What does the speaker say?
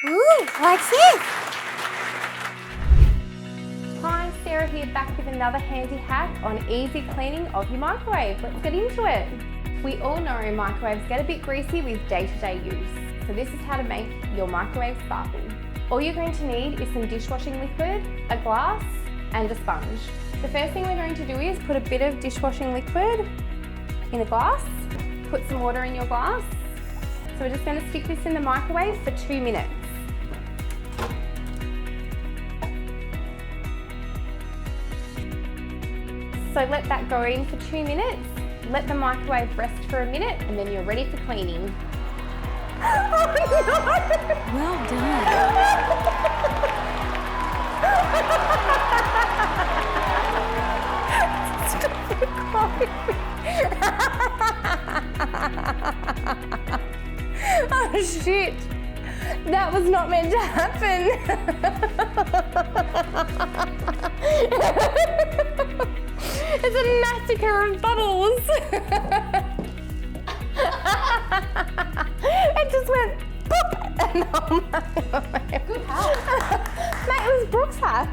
Ooh, what's this? Hi, Sarah here, back with another handy hack on easy cleaning of your microwave. Let's get into it. We all know microwaves get a bit greasy with day-to-day use, so this is how to make your microwave sparkle. All you're going to need is some dishwashing liquid, a glass, and a sponge. The first thing we're going to do is put a bit of dishwashing liquid in a glass, put some water in your glass. So we're just going to stick this in the microwave for 2 minutes. So let that go in for 2 minutes, let the microwave rest for a minute, and then you're ready for cleaning. Oh no! Well done. Oh shit! That was not meant to happen. It's a massacre of bubbles. It just went boop. And oh my God. Good help. Mate, it was Brooke's hack.